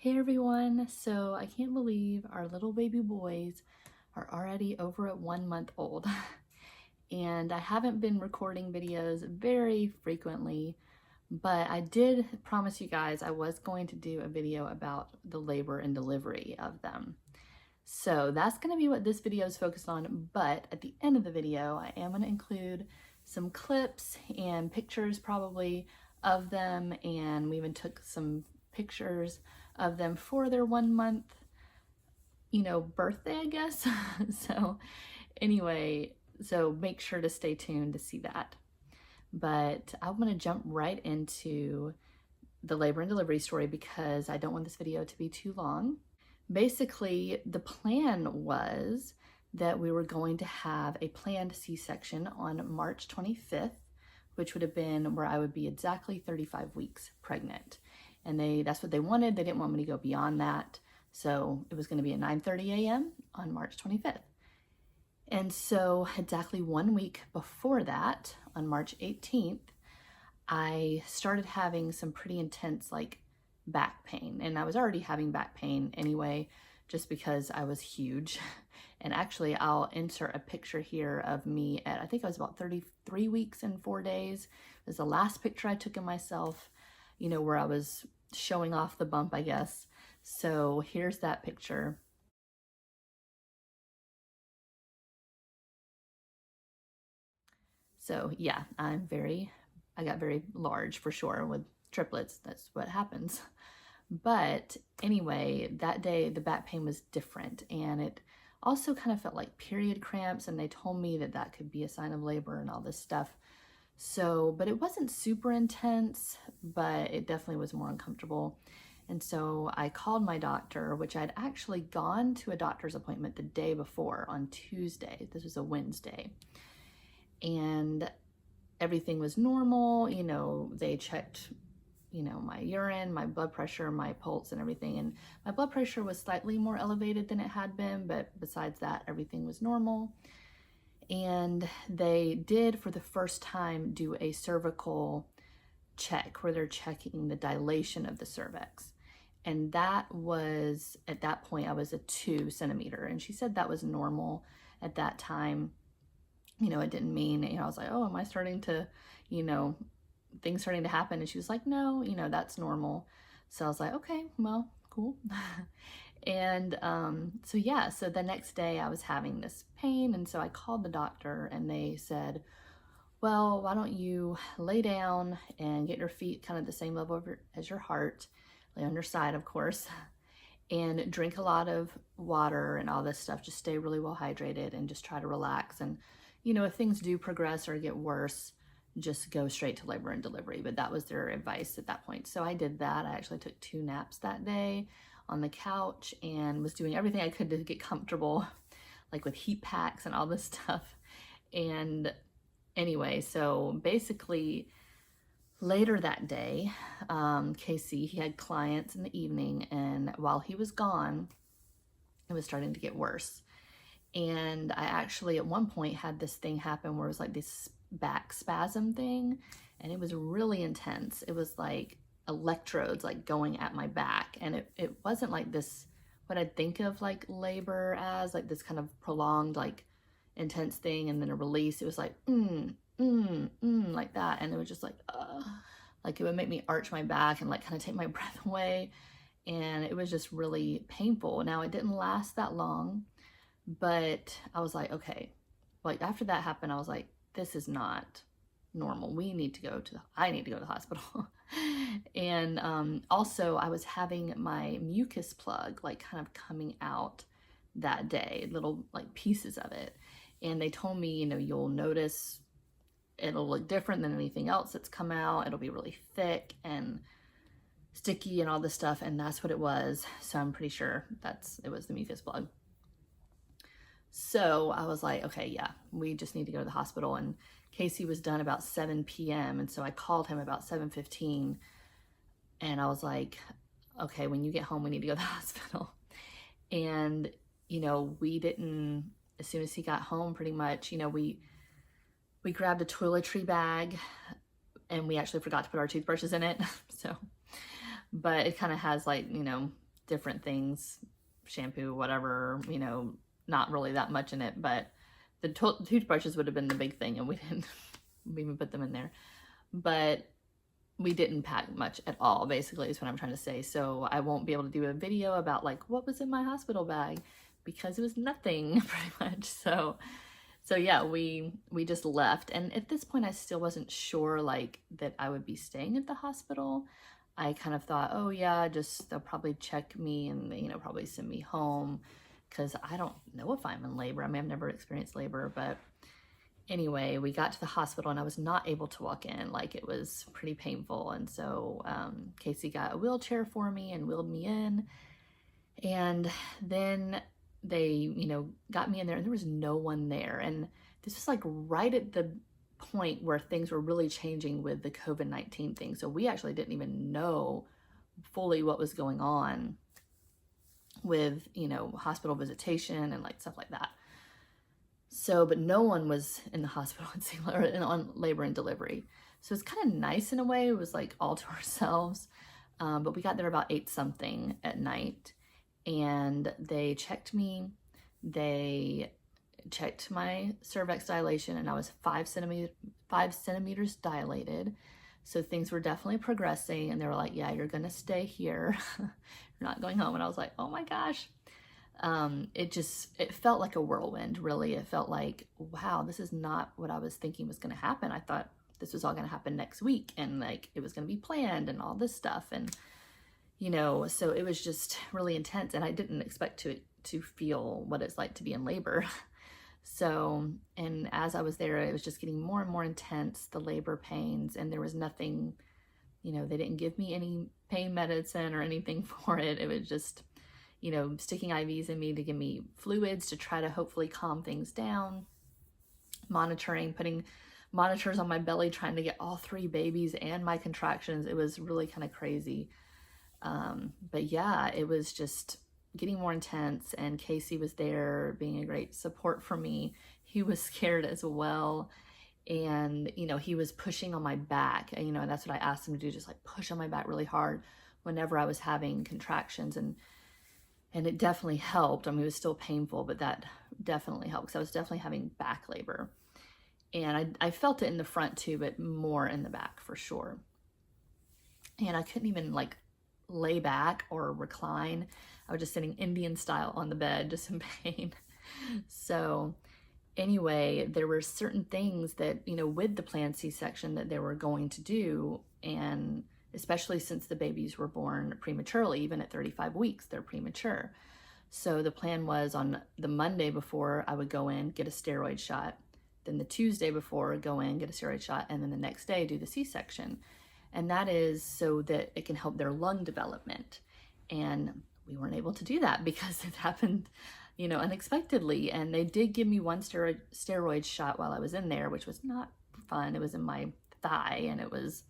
Hey everyone, so I can't believe our little baby boys are already over at 1 month old. And I haven't been recording videos very frequently, but I did promise you guys I was going to do a video about the labor and delivery of them. So that's going to be what this video is focused on, but at the end of the video I am going to include some clips and pictures probably of them, and we even took some pictures of them for their 1 month, birthday, I guess. So anyway, so make sure to stay tuned to see that. But I'm going to jump right into the labor and delivery story because I don't want this video to be too long. Basically, the plan was that we were going to have a planned C-section on March 25th, which would have been where I would be exactly 35 weeks pregnant. And that's what they wanted. They didn't want me to go beyond that. So it was going to be at 9:30 a.m. on March 25th. And so exactly 1 week before that, on March 18th, I started having some pretty intense back pain. And I was already having back pain anyway, just because I was huge. And actually I'll insert a picture here of me at, I think I was about 33 weeks and 4 days. It was the last picture I took of myself, where I was showing off the bump, I guess. So here's that picture. So yeah, I got very large for sure with triplets. That's what happens. But anyway, that day the back pain was different, and it also kind of felt like period cramps, and they told me that that could be a sign of labor and all this stuff. So, but it wasn't super intense, but it definitely was more uncomfortable. And so I called my doctor, which I'd actually gone to a doctor's appointment the day before on Tuesday. This was a Wednesday. And everything was normal. They checked, my urine, my blood pressure, my pulse and everything. And my blood pressure was slightly more elevated than it had been, but besides that, everything was normal. And they did, for the first time, do a cervical check where they're checking the dilation of the cervix. And that was, at that point, I was a 2 centimeter. And she said that was normal at that time. It didn't mean, I was like, oh, am I starting to, things starting to happen? And she was like, no, that's normal. So I was like, okay, well, cool. And so yeah, so the next day I was having this pain, and so I called the doctor, and they said, well, why don't you lay down and get your feet kind of the same level as your heart, lay on your side, of course, and drink a lot of water and all this stuff. Just stay really well hydrated and just try to relax. And if things do progress or get worse, just go straight to labor and delivery. But that was their advice at that point. So I did that. I actually took 2 naps that day on the couch and was doing everything I could to get comfortable, like with heat packs and all this stuff. And anyway, so basically later that day, Casey, he had clients in the evening, and while he was gone, it was starting to get worse. And I actually at one point had this thing happen where it was like this back spasm thing, and it was really intense. It was like electrodes going at my back, and it wasn't like this, what I'd think of like labor as, like this kind of prolonged intense thing and then a release. It was like like that, and it was just like it would make me arch my back and kind of take my breath away, and it was just really painful. Now it didn't last that long, but I was like, okay, after that happened, I was like, this is not normal. I need to go to the hospital. And also I was having my mucus plug kind of coming out that day, little pieces of it. And they told me, you'll notice it'll look different than anything else that's come out. It'll be really thick and sticky and all this stuff. And that's what it was. So I'm pretty sure it was the mucus plug. So I was like, okay, yeah, we just need to go to the hospital. And Casey was done about 7 p.m. And so I called him about 7:15, and I was like, okay, when you get home, we need to go to the hospital. And, we didn't, as soon as he got home, pretty much, we grabbed a toiletry bag, and we actually forgot to put our toothbrushes in it. So, but it kind of has different things, shampoo, whatever, you know, not really that much in it, but the toothbrushes would have been the big thing, and we didn't even put them in there. But we didn't pack much at all, basically, is what I'm trying to say. So I won't be able to do a video about like what was in my hospital bag, because it was nothing pretty much. So yeah, we just left. And at this point I still wasn't sure like that I would be staying at the hospital. I kind of thought, oh yeah, just they'll probably check me and, you know, probably send me home, because I don't know if I'm in labor. I mean, I've never experienced labor. But anyway, we got to the hospital and I was not able to walk in. Like, it was pretty painful. And so Casey got a wheelchair for me and wheeled me in. And then they, you know, got me in there and there was no one there. And this was like right at the point where things were really changing with the COVID-19 thing. So we actually didn't even know fully what was going on with, you know, hospital visitation and like stuff like that. So, but no one was in the hospital on labor and delivery. So it's kind of nice in a way. It was like all to ourselves. But we got there about 8-something at night, and they checked me. They checked my cervix dilation, and I was 5 centimeters dilated. So things were definitely progressing, and they were like, yeah, you're gonna stay here. You're not going home. And I was like, oh my gosh. It felt like a whirlwind, really. It felt like, wow, this is not what I was thinking was going to happen. I thought this was all going to happen next week, and like it was going to be planned and all this stuff. And, you know, so it was just really intense, and I didn't expect to feel what it's like to be in labor. So, and as I was there, it was just getting more and more intense, the labor pains, and there was nothing, you know, they didn't give me any pain medicine or anything for it. It was just, you know, sticking IVs in me to give me fluids to try to hopefully calm things down, monitoring, putting monitors on my belly, trying to get all 3 babies and my contractions. It was really kind of crazy. But yeah, it was just getting more intense, and Casey was there being a great support for me. He was scared as well. And, you know, he was pushing on my back, and, you know, that's what I asked him to do, just like push on my back really hard whenever I was having contractions. And it definitely helped. I mean, it was still painful, but that definitely helped, because I was definitely having back labor. And I felt it in the front too, but more in the back for sure. And I couldn't even like lay back or recline. I was just sitting Indian style on the bed, just in pain. So anyway, there were certain things that, you know, with the planned C-section that they were going to do, and especially since the babies were born prematurely, even at 35 weeks, they're premature. So the plan was on the Monday before, I would go in, get a steroid shot. Then the Tuesday before, go in, get a steroid shot, and then the next day do the C-section. And that is so that it can help their lung development. And we weren't able to do that because it happened, you know, unexpectedly. And they did give me one steroid shot while I was in there, which was not fun. It was in my thigh, and it was,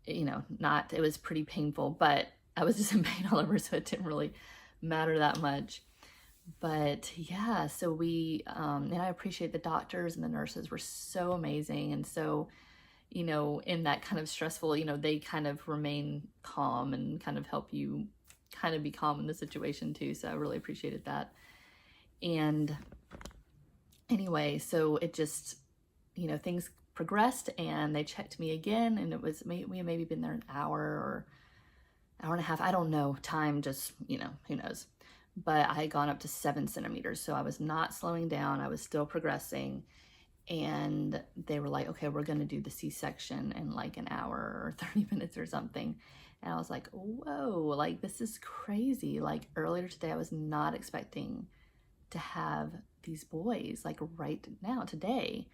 you know, it was pretty painful, but I was just in pain all over, so it didn't really matter that much. But yeah, so we, and I appreciate the doctors and the nurses were so amazing. And so, you know, in that kind of stressful, you know, they kind of remain calm and kind of help you kind of be calm in the situation too. So I really appreciated that. And anyway, so it just, you know, things progressed, and they checked me again, and it was, we had maybe been there an hour or hour and a half. I don't know, time just, you know, who knows. But I had gone up to 7 centimeters. So I was not slowing down. I was still progressing. And they were like, okay, we're going to do the C-section in like an hour or 30 minutes or something. And I was like, whoa, like this is crazy. Like earlier today, I was not expecting to have these boys like right now, today.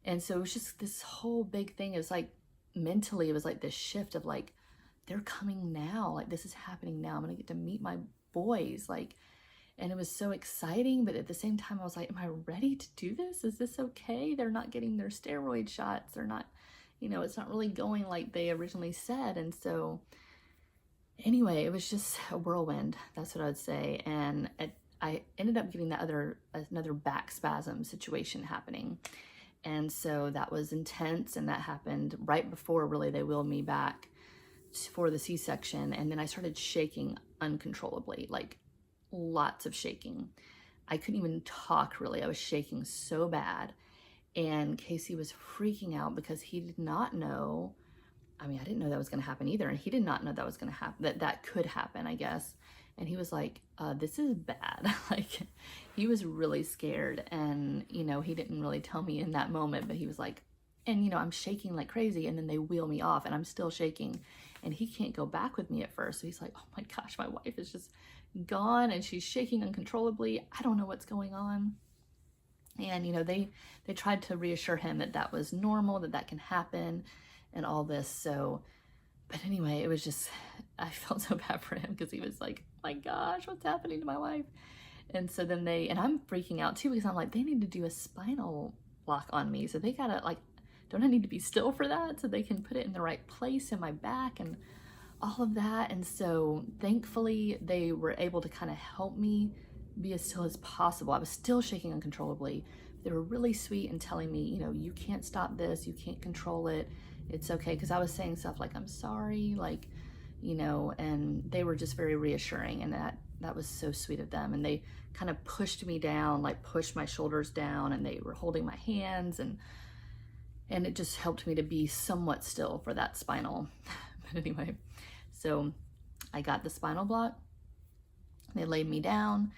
And so it was just this whole big thing. It was like mentally, it was like this shift of like, they're coming now. Like this is happening now. I'm going to get to meet my boys. Like, and it was so exciting. But at the same time, I was like, am I ready to do this? Is this okay? They're not getting their steroid shots. They're not, you know, it's not really going like they originally said. And so anyway, it was just a whirlwind. That's what I would say. And I ended up getting another back spasm situation happening. And so that was intense, and that happened right before really they wheeled me back for the C-section, and then I started shaking uncontrollably, like lots of shaking. I couldn't even talk really. I was shaking so bad. And Casey was freaking out because he did not know. I mean, I didn't know that was going to happen either. And he did not know that was going to happen, that could happen, I guess. And he was like, this is bad. Like, he was really scared. And, you know, he didn't really tell me in that moment, but he was like, and, you know, I'm shaking like crazy. And then they wheel me off and I'm still shaking. And he can't go back with me at first. So he's like, oh my gosh, my wife is just gone and she's shaking uncontrollably. I don't know what's going on. And, you know, they tried to reassure him that that was normal, that that can happen and all this. So, but anyway, it was just, I felt so bad for him because he was like, oh my gosh, what's happening to my wife? And so then and I'm freaking out too because I'm like, they need to do a spinal block on me. So they gotta like, don't I need to be still for that so they can put it in the right place in my back and all of that. And so thankfully they were able to kind of help me be as still as possible. I was still shaking uncontrollably. They were really sweet and telling me, you know, you can't stop this, you can't control it, it's okay. Because I was saying stuff like, I'm sorry, like, you know, and they were just very reassuring, and that was so sweet of them. And they kind of pushed me down, like pushed my shoulders down, and they were holding my hands, and it just helped me to be somewhat still for that spinal. But anyway, so I got the spinal block. They laid me down,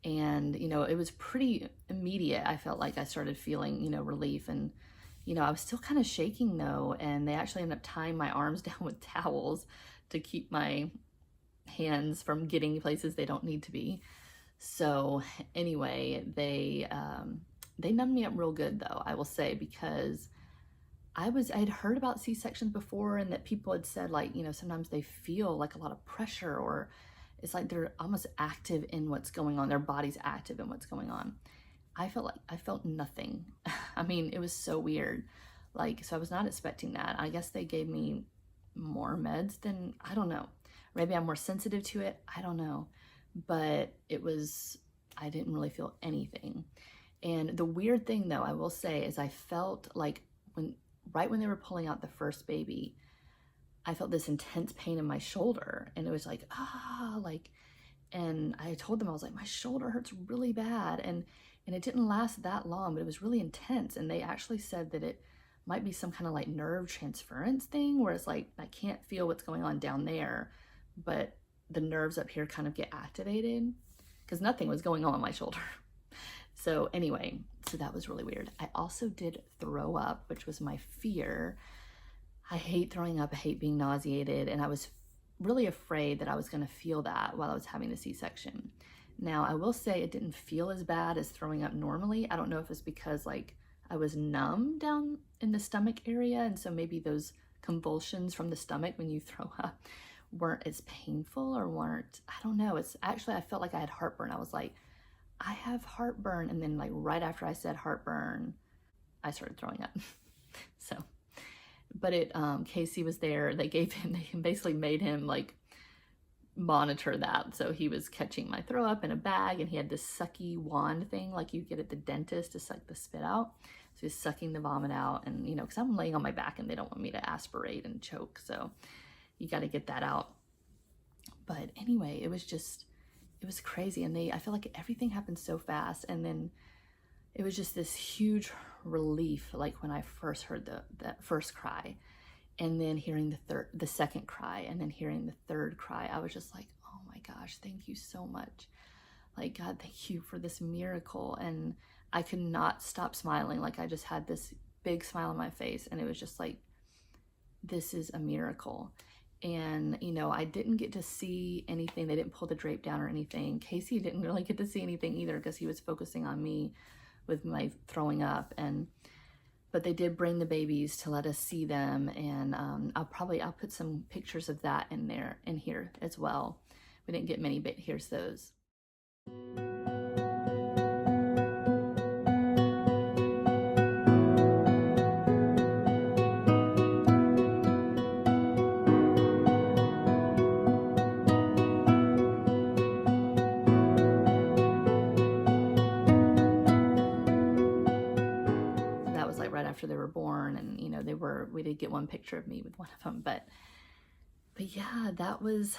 and, you know, it was pretty immediate. I felt like I started feeling, you know, relief. And, you know, I was still kind of shaking though. And they actually ended up tying my arms down with towels to keep my hands from getting places they don't need to be. So anyway, they numbed me up real good though, I will say, because I had heard about C-sections before, and that people had said, like, you know, sometimes they feel like a lot of pressure, or it's like they're almost active in what's going on. Their body's active in what's going on. I felt nothing. I mean, it was so weird. Like, so I was not expecting that. I guess they gave me more meds than, I don't know. Maybe I'm more sensitive to it. I don't know. But I didn't really feel anything. And the weird thing though, I will say, is I felt like right when they were pulling out the first baby, I felt this intense pain in my shoulder, and it was like, and I told them, I was like, my shoulder hurts really bad. And it didn't last that long, but it was really intense. And they actually said that it might be some kind of like nerve transference thing, where it's like, I can't feel what's going on down there, but the nerves up here kind of get activated, because nothing was going on in my shoulder. So anyway, so that was really weird. I also did throw up, which was my fear. I hate throwing up, I hate being nauseated, and I was really afraid that I was going to feel that while I was having the C-section. Now, I will say it didn't feel as bad as throwing up normally. I don't know if it's because like I was numb down in the stomach area, and so maybe those convulsions from the stomach when you throw up weren't as painful, or weren't, I don't know. It's actually, I felt like I had heartburn. I was like, I have heartburn, and then like right after I said heartburn, I started throwing up. So, but Casey was there. They basically made him like monitor that. So he was catching my throw up in a bag, and he had this sucky wand thing like you get at the dentist to suck the spit out. So he's sucking the vomit out, and, you know, because I'm laying on my back and they don't want me to aspirate and choke. So you got to get that out. But anyway, it was crazy. And I feel like everything happened so fast. And then it was just this huge relief, like when I first heard that first cry, and then hearing the second cry, and then hearing the third cry. I was just like, oh my gosh, thank you so much. Like, God, thank you for this miracle. And I could not stop smiling. Like, I just had this big smile on my face, and it was just like, this is a miracle. And, you know, I didn't get to see anything. They didn't pull the drape down or anything. Casey didn't really get to see anything either, because he was focusing on me with my throwing up. But they did bring the babies to let us see them, and I'll put some pictures of that in here as well. We didn't get many, but here's those. After they were born, and, you know, we did get one picture of me with one of them, but but yeah, that was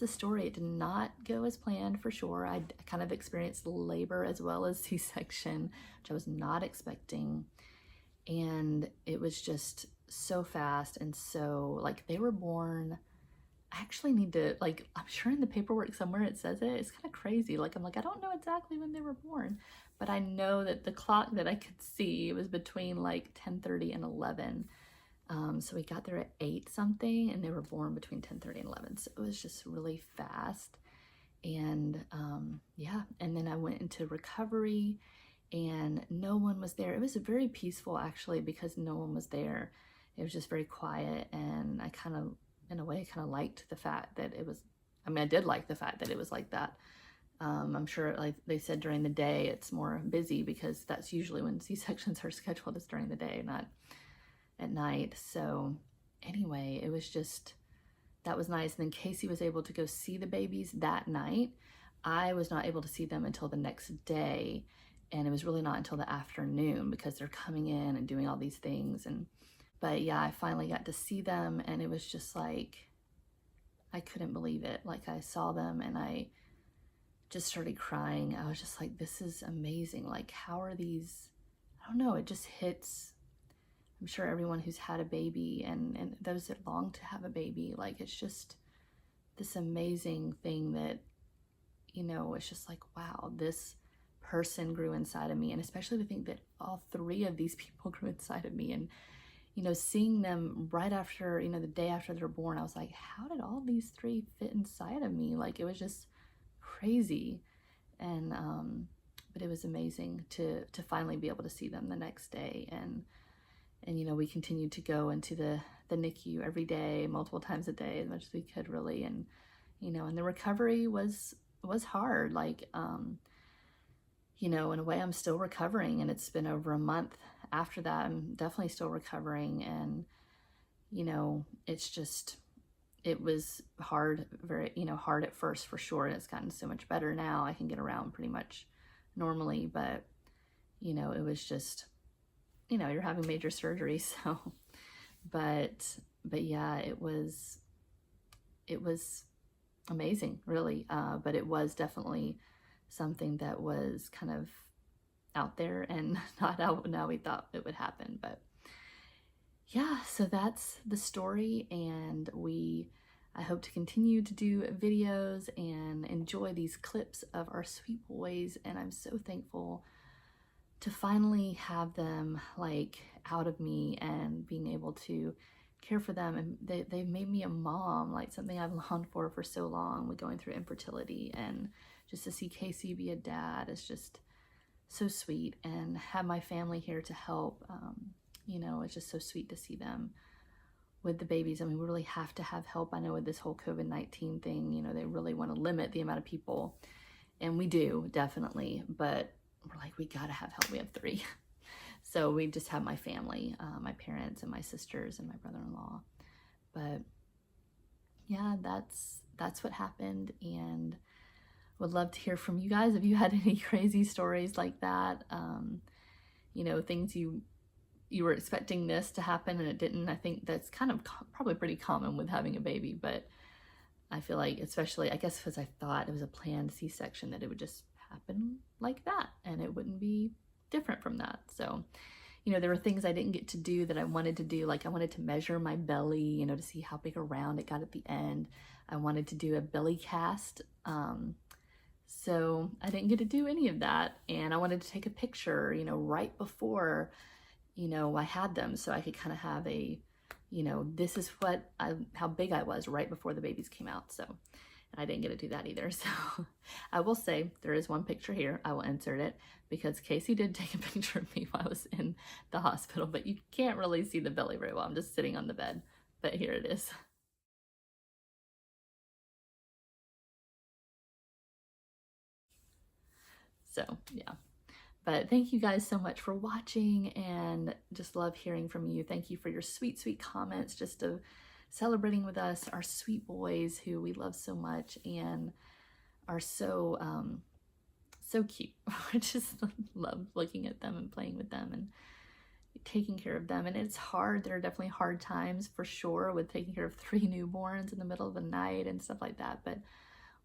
the story. It did not go as planned for sure. I kind of experienced labor as well as C-section, which I was not expecting. And it was just so fast, and so like they were born, I actually need to, like, I'm sure in the paperwork somewhere it says it. It's kind of crazy. Like, I'm like, I don't know exactly when they were born, but I know that the clock that I could see was between like 10:30 and 11. So we got there at 8 something, and they were born between 10:30 and 11. So it was just really fast. And yeah, and then I went into recovery, and no one was there. It was very peaceful actually, because no one was there. It was just very quiet, and I kind of, in a way, kind of liked the fact that it was, I mean, I did like the fact that it was like that. I'm sure, like they said, during the day it's more busy, because that's usually when C-sections are scheduled, is during the day, not at night. So anyway, it was just, that was nice. And then Casey was able to go see the babies that night. I was not able to see them until the next day, and it was really not until the afternoon, because they're coming in and doing all these things. And but yeah, I finally got to see them, and it was just like, I couldn't believe it. Like, I saw them and I just started crying. I was just like, this is amazing. Like, how are these, I don't know, it just hits, I'm sure everyone who's had a baby, and those that long to have a baby, like, it's just this amazing thing that, you know, it's just like, wow, this person grew inside of me. And especially to think that all 3 of these people grew inside of me. And, you know, seeing them right after, you know, the day after they're born, I was like, how did all these 3 fit inside of me? Like, it was just crazy. And but it was amazing to finally be able to see them the next day. And you know, we continued to go into the NICU every day, multiple times a day, as much as we could, really. And you know, and the recovery was hard. Like, you know, in a way, I'm still recovering, and it's been over a month after that. I'm definitely still recovering, and you know, it's just, it was hard, very, you know, hard at first for sure. And it's gotten so much better now. I can get around pretty much normally, but you know, it was just, you know, you're having major surgery, so, but yeah, it was amazing, really. But it was definitely something that was kind of out there, and not how we thought it would happen. But yeah, so that's the story, and I hope to continue to do videos and enjoy these clips of our sweet boys. And I'm so thankful to finally have them, like, out of me and being able to care for them. And they've made me a mom, like something I've longed for so long, with going through infertility. And just to see Casey be a dad is just so sweet, and have my family here to help. You know, it's just so sweet to see them with the babies. I mean, we really have to have help. I know with this whole COVID-19 thing, you know, they really want to limit the amount of people, and we do, definitely, but we're like, we gotta have help. We have 3. So we just have my family, my parents and my sisters and my brother-in-law. But yeah, that's what happened, and would love to hear from you guys if you had any crazy stories like that. You know, things you were expecting this to happen and it didn't. I think that's kind of probably pretty common with having a baby, but I feel like, especially, I guess because I thought it was a planned C-section, that it would just happen like that and it wouldn't be different from that. So, you know, there were things I didn't get to do that I wanted to do. Like, I wanted to measure my belly, you know, to see how big around it got at the end. I wanted to do a belly cast. So I didn't get to do any of that. And I wanted to take a picture, you know, right before, you know, I had them, so I could kind of have a, you know, this is how big I was right before the babies came out. So, and I didn't get to do that either. So I will say there is one picture here. I will insert it, because Casey did take a picture of me while I was in the hospital, but you can't really see the belly very well. I'm just sitting on the bed, but here it is. So yeah. But thank you guys so much for watching, and just love hearing from you. Thank you for your sweet, sweet comments, just of celebrating with us, our sweet boys who we love so much and are so, so cute. I just love looking at them and playing with them. And taking care of them. And it's hard. There are definitely hard times for sure with taking care of 3 newborns in the middle of the night and stuff like that. But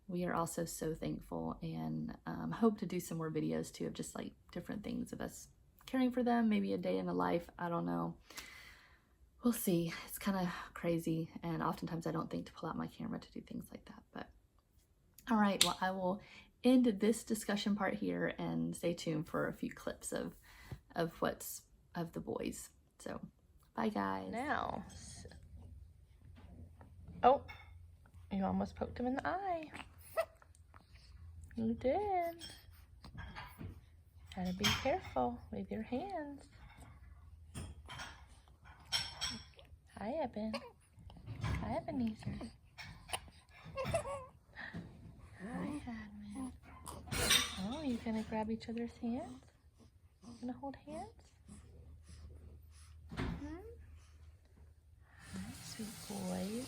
we are also so thankful, and hope to do some more videos too of just like different things of us caring for them, maybe a day in the life. I don't know. We'll see. It's kind of crazy, and oftentimes I don't think to pull out my camera to do things like that. But all right, well, I will end this discussion part here and stay tuned for a few clips of what's of the boys. So bye guys. Now, oh, you almost poked him in the eye. You did. Gotta be careful with your hands. Hi, Eben. Hi, Ebenezer. Hi, Admin. Oh, you gonna grab each other's hands? Gonna hold hands? Hi, sweet boys.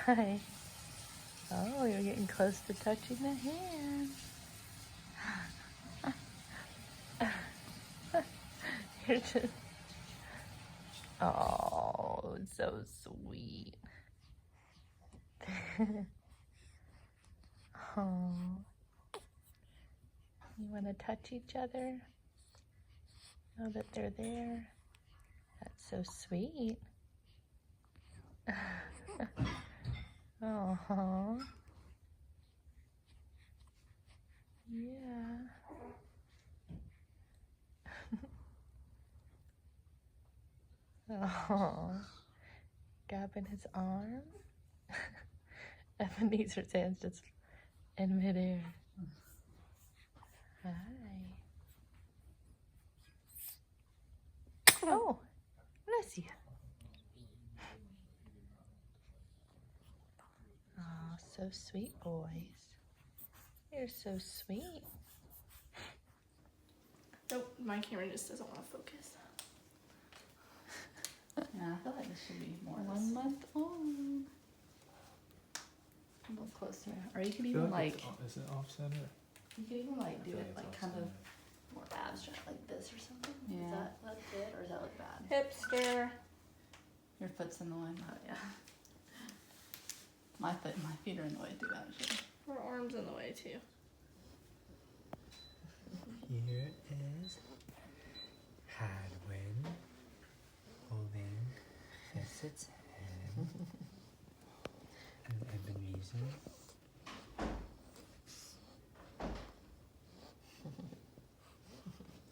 Hi. Oh, you're getting close to touching the hand. You're just... Oh, so sweet. Oh. You want to touch each other? Know that they're there? That's so sweet. Oh. Yeah. Oh. Grabbing his arm. Ebenezer's hands just in midair. Hi. Oh, bless you. Oh, so sweet, boys. You're so sweet. Nope, my camera just doesn't want to focus. Yeah, I feel like this should be more 1 month old. a little closer. Or you could even like, Is it off center? you could even like do feel it like like it's kind of off-center. more abstract, like this or something. Yeah. Is that look good or does that look bad? Hipster. Your foot's in the way. Oh yeah. My feet are in the way too, actually. Her arm's in the way too. Here is Hadwin holding Fesset's hand and Ebenezer.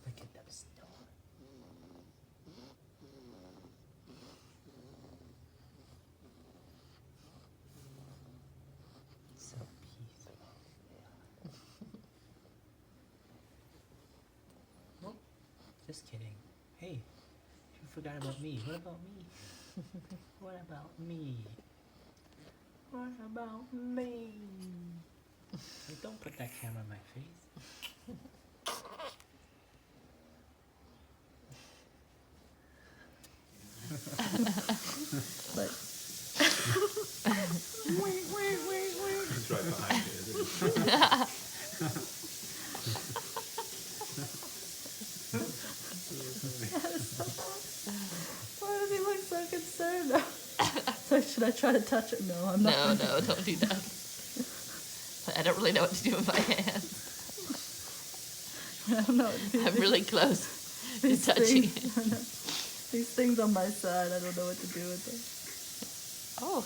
Look at them still. So peaceful. Just kidding. Hey, you forgot about me. What about me? What about me? What about me? Hey, don't put that camera in my face. But It's right behind you, isn't it? why does he look so concerned? So should I try to touch it? No, I'm not. No, don't do that. I don't really know what to do with my hands. I don't know. What to do. I'm really close to These touching it. things, I know. These things on my side, I don't know what to do with them. Oh.